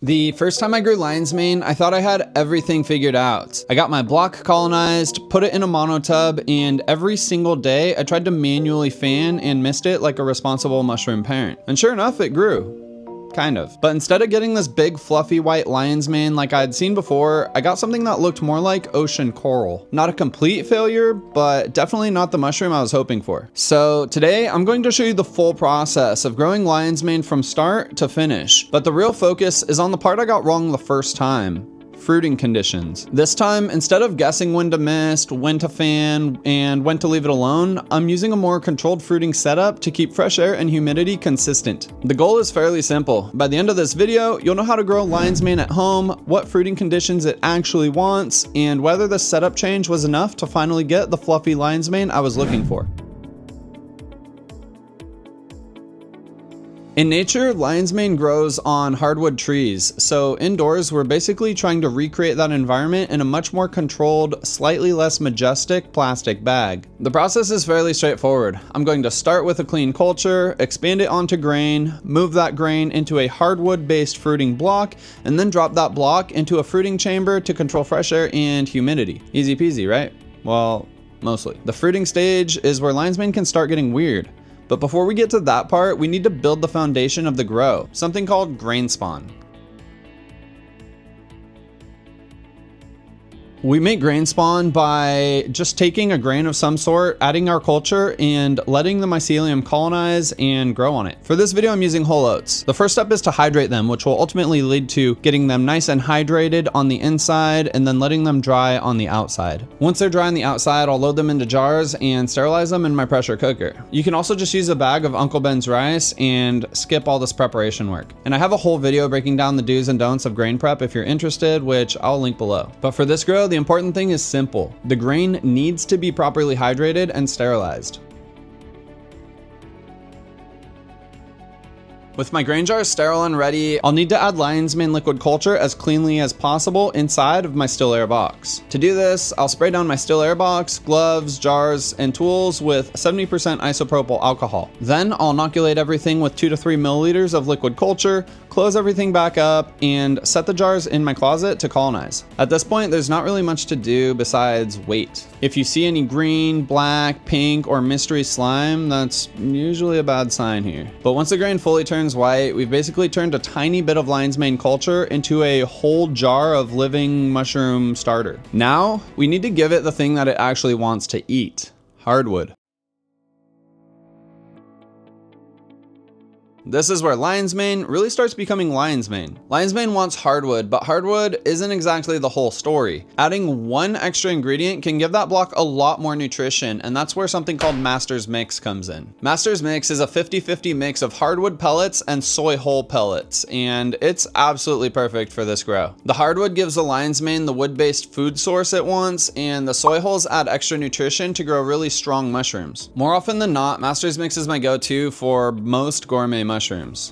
The first time I grew lion's mane, I thought I had everything figured out. I got my block colonized, put it in a monotub, and every single day I tried to manually fan and mist it like a responsible mushroom parent. And sure enough, it grew. Kind of. But instead of getting this big fluffy white lion's mane like I'd seen before, I got something that looked more like ocean coral. Not a complete failure, but definitely not the mushroom I was hoping for. So today I'm going to show you the full process of growing lion's mane from start to finish. But the real focus is on the part I got wrong the first time. Fruiting conditions. This time, instead of guessing when to mist, when to fan, and when to leave it alone, I'm using a more controlled fruiting setup to keep fresh air and humidity consistent. The goal is fairly simple. By the end of this video, you'll know how to grow lion's mane at home, what fruiting conditions it actually wants, and whether the setup change was enough to finally get the fluffy lion's mane I was looking for. In nature, lion's mane grows on hardwood trees, so indoors we're basically trying to recreate that environment in a much more controlled, slightly less majestic plastic bag. The process is fairly straightforward. I'm going to start with a clean culture, expand it onto grain, move that grain into a hardwood-based fruiting block, and then drop that block into a fruiting chamber to control fresh air and humidity. Easy peasy, right? Well, mostly. The fruiting stage is where lion's mane can start getting weird. But before we get to that part, we need to build the foundation of the grow, something called grain spawn. We make grain spawn by just taking a grain of some sort, adding our culture, and letting the mycelium colonize and grow on it. For this video, I'm using whole oats. The first step is to hydrate them, which will ultimately lead to getting them nice and hydrated on the inside and then letting them dry on the outside. Once they're dry on the outside, I'll load them into jars and sterilize them in my pressure cooker. You can also just use a bag of Uncle Ben's rice and skip all this preparation work. And I have a whole video breaking down the do's and don'ts of grain prep if you're interested, which I'll link below. But for this grow, the important thing is simple. The grain needs to be properly hydrated and sterilized. With my grain jars sterile and ready, I'll need to add lion's mane liquid culture as cleanly as possible inside of my still air box. To do this, I'll spray down my still air box, gloves, jars, and tools with 70% isopropyl alcohol. Then I'll inoculate everything with 2 to 3 milliliters of liquid culture, close everything back up, and set the jars in my closet to colonize. At this point, there's not really much to do besides wait. If you see any green, black, pink, or mystery slime, that's usually a bad sign here. But once the grain fully turns white, we've basically turned a tiny bit of lion's mane culture into a whole jar of living mushroom starter. Now, we need to give it the thing that it actually wants to eat: hardwood. This is where lion's mane really starts becoming lion's mane. Lion's mane wants hardwood, but hardwood isn't exactly the whole story. Adding one extra ingredient can give that block a lot more nutrition, and that's where something called Master's Mix comes in. Master's Mix is a 50-50 mix of hardwood pellets and soy hull pellets, and it's absolutely perfect for this grow. The hardwood gives the lion's mane the wood-based food source it wants, and the soy hulls add extra nutrition to grow really strong mushrooms. More often than not, Master's Mix is my go-to for most gourmet mushrooms.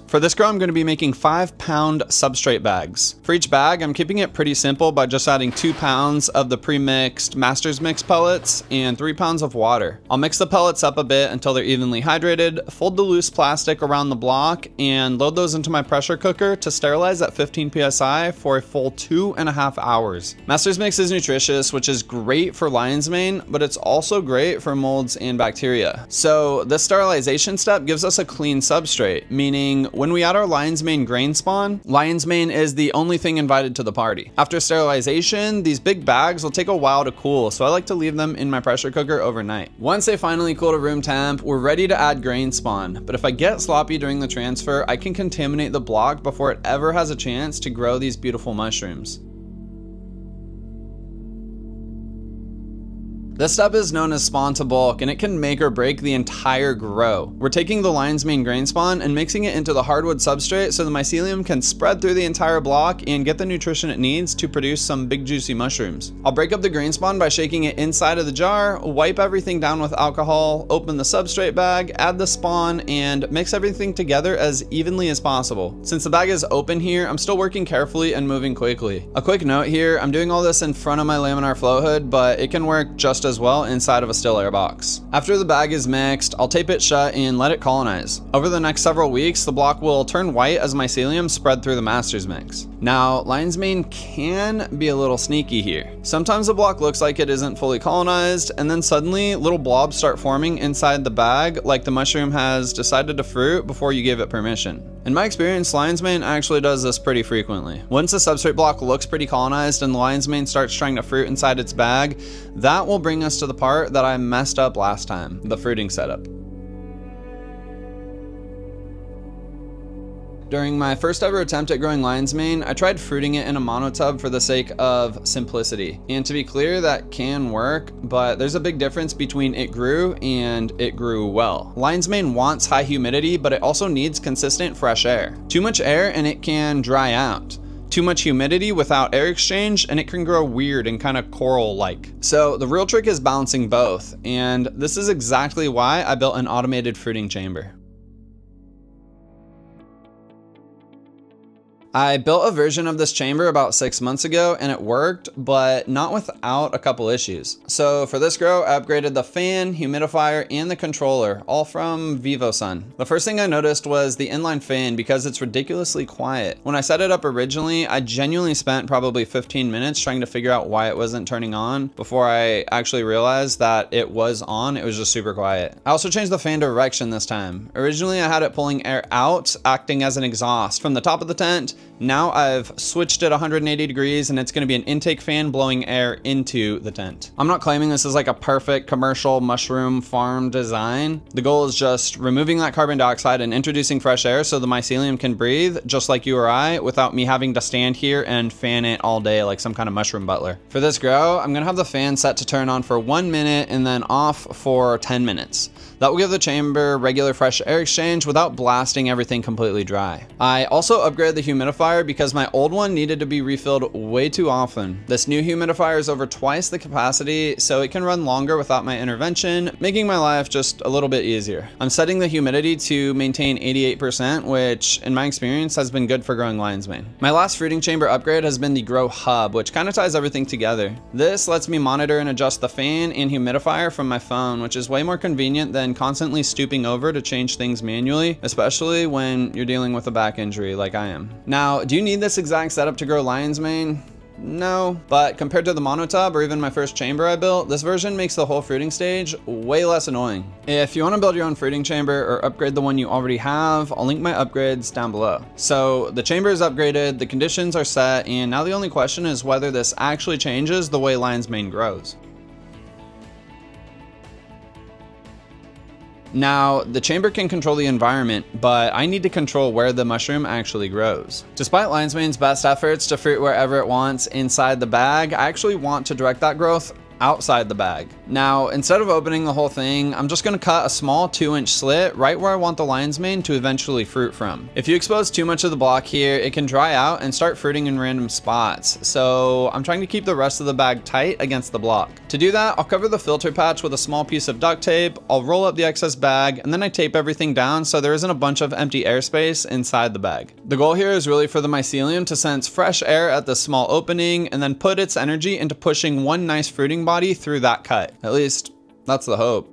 For this grow, I'm going to be making 5-pound substrate bags. For each bag, I'm keeping it pretty simple by just adding 2 pounds of the pre-mixed Master's Mix pellets and 3 pounds of water. I'll mix the pellets up a bit until they're evenly hydrated, fold the loose plastic around the block, and load those into my pressure cooker to sterilize at 15 psi for a full 2.5 hours. Master's Mix is nutritious, which is great for lion's mane, but it's also great for molds and bacteria. So this sterilization step gives us a clean substrate, meaning when we add our lion's mane grain spawn, lion's mane is the only thing invited to the party. After sterilization, these big bags will take a while to cool, so I like to leave them in my pressure cooker overnight. Once they finally cool to room temp, we're ready to add grain spawn, but if I get sloppy during the transfer, I can contaminate the block before it ever has a chance to grow these beautiful mushrooms. This step is known as spawn to bulk, and it can make or break the entire grow. We're taking the lion's mane grain spawn and mixing it into the hardwood substrate so the mycelium can spread through the entire block and get the nutrition it needs to produce some big juicy mushrooms. I'll break up the grain spawn by shaking it inside of the jar, wipe everything down with alcohol, open the substrate bag, add the spawn, and mix everything together as evenly as possible. Since the bag is open here, I'm still working carefully and moving quickly. A quick note here, I'm doing all this in front of my laminar flow hood, but it can work just just as well inside of a still air box. After the bag is mixed, I'll tape it shut and let it colonize. Over the next several weeks, the block will turn white as mycelium spread through the master's mix. Now, lion's mane can be a little sneaky here. Sometimes the block looks like it isn't fully colonized, and then suddenly little blobs start forming inside the bag like the mushroom has decided to fruit before you gave it permission. In my experience, lion's mane actually does this pretty frequently. Once the substrate block looks pretty colonized and the lion's mane starts trying to fruit inside its bag, that will bring us to the part that I messed up last time, the fruiting setup. During my first ever attempt at growing lion's mane, I tried fruiting it in a monotub for the sake of simplicity. And to be clear, that can work, but there's a big difference between it grew and it grew well. Lion's mane wants high humidity, but it also needs consistent fresh air. Too much air and it can dry out. Too much humidity without air exchange and it can grow weird and kind of coral-like. So the real trick is balancing both, and this is exactly why I built an automated fruiting chamber. I built a version of this chamber about 6 months ago and it worked, but not without a couple issues. So for this grow, I upgraded the fan, humidifier, and the controller, all from VivoSun. The first thing I noticed was the inline fan because it's ridiculously quiet. When I set it up originally, I genuinely spent probably 15 minutes trying to figure out why it wasn't turning on before I actually realized that it was on. It was just super quiet. I also changed the fan direction this time. Originally, I had it pulling air out, acting as an exhaust from the top of the tent. Now I've switched it 180 degrees and it's going to be an intake fan blowing air into the tent. I'm not claiming this is like a perfect commercial mushroom farm design. The goal is just removing that carbon dioxide and introducing fresh air so the mycelium can breathe just like you or I without me having to stand here and fan it all day like some kind of mushroom butler. For this grow, I'm going to have the fan set to turn on for 1 minute and then off for 10 minutes. That will give the chamber regular fresh air exchange without blasting everything completely dry. I also upgraded the humidifier because my old one needed to be refilled way too often. This new humidifier is over twice the capacity, so it can run longer without my intervention, making my life just a little bit easier. I'm setting the humidity to maintain 88%, which in my experience has been good for growing lion's mane. My last fruiting chamber upgrade has been the Grow Hub, which kind of ties everything together. This lets me monitor and adjust the fan and humidifier from my phone, which is way more convenient than constantly stooping over to change things manually, especially when you're dealing with a back injury like I am. Now, do you need this exact setup to grow lion's mane? No, but compared to the monotub or even my first chamber I built, this version makes the whole fruiting stage way less annoying. If you want to build your own fruiting chamber or upgrade the one you already have, I'll link my upgrades down below. So the chamber is upgraded, the conditions are set, and now the only question is whether this actually changes the way lion's mane grows. Now, the chamber can control the environment, but I need to control where the mushroom actually grows. Despite lion's mane's best efforts to fruit wherever it wants inside the bag, I actually want to direct that growth outside the bag. Now, instead of opening the whole thing, I'm just going to cut a small 2-inch slit right where I want the lion's mane to eventually fruit from. If you expose too much of the block here, it can dry out and start fruiting in random spots. So I'm trying to keep the rest of the bag tight against the block. To do that, I'll cover the filter patch with a small piece of duct tape, I'll roll up the excess bag, and then I tape everything down so there isn't a bunch of empty airspace inside the bag. The goal here is really for the mycelium to sense fresh air at this small opening and then put its energy into pushing one nice fruiting body through that cut. At least, that's the hope.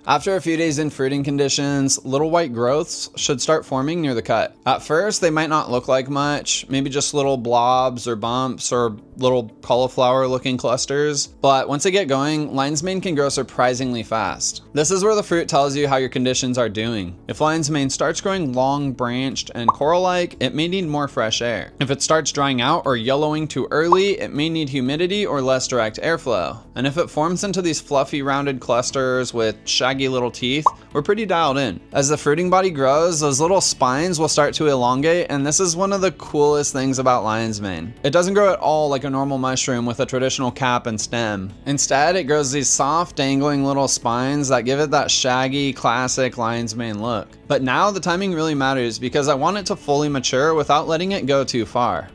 After a few days in fruiting conditions, little white growths should start forming near the cut. At first, they might not look like much, maybe just little blobs or bumps or little cauliflower looking clusters, but once they get going, lion's mane can grow surprisingly fast. This is where the fruit tells you how your conditions are doing. If lion's mane starts growing long, branched, and coral-like, it may need more fresh air. If it starts drying out or yellowing too early, it may need humidity or less direct airflow. And if it forms into these fluffy rounded clusters with shaggy little teeth, we're pretty dialed in. As the fruiting body grows, those little spines will start to elongate, and this is one of the coolest things about lion's mane. It doesn't grow at all like a normal mushroom with a traditional cap and stem. Instead, it grows these soft, dangling little spines that give it that shaggy, classic lion's mane look. But now the timing really matters because I want it to fully mature without letting it go too far.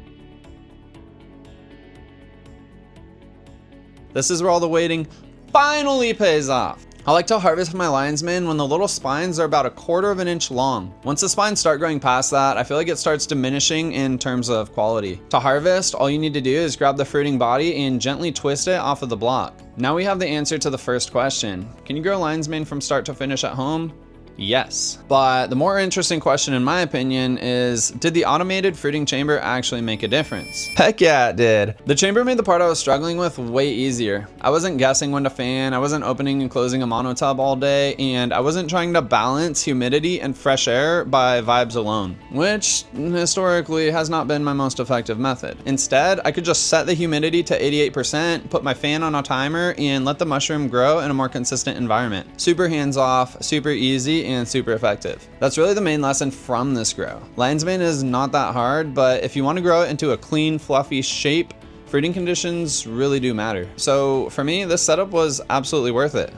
This is where all the waiting finally pays off. I like to harvest my lion's mane when the little spines are about 1/4 of an inch long. Once the spines start growing past that, I feel like it starts diminishing in terms of quality. To harvest, all you need to do is grab the fruiting body and gently twist it off of the block. Now we have the answer to the first question. Can you grow lion's mane from start to finish at home? Yes. But the more interesting question in my opinion is, did the automated fruiting chamber actually make a difference? Heck yeah, it did. The chamber made the part I was struggling with way easier. I wasn't guessing when to fan, I wasn't opening and closing a monotub all day, and I wasn't trying to balance humidity and fresh air by vibes alone, which historically has not been my most effective method. Instead, I could just set the humidity to 88%, put my fan on a timer, and let the mushroom grow in a more consistent environment. Super hands-off, super easy, and super effective. That's really the main lesson from this grow. Lion's mane is not that hard, but if you want to grow it into a clean, fluffy shape, fruiting conditions really do matter. So for me, this setup was absolutely worth it.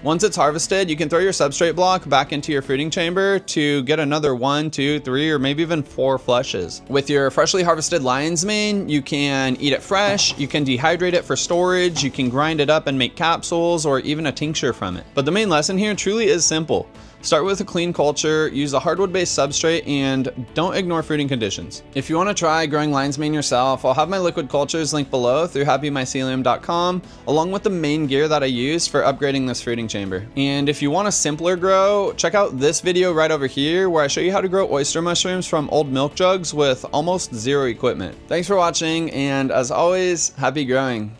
Once it's harvested, you can throw your substrate block back into your fruiting chamber to get another 1, 2, 3, or maybe even 4 flushes. With your freshly harvested lion's mane, you can eat it fresh, you can dehydrate it for storage, you can grind it up and make capsules or even a tincture from it. But the main lesson here truly is simple. Start with a clean culture, use a hardwood-based substrate, and don't ignore fruiting conditions. If you want to try growing lion's mane yourself, I'll have my liquid cultures linked below through happymycelium.com, along with the main gear that I used for upgrading this fruiting chamber. And if you want a simpler grow, check out this video right over here where I show you how to grow oyster mushrooms from old milk jugs with almost zero equipment. Thanks for watching, and as always, happy growing.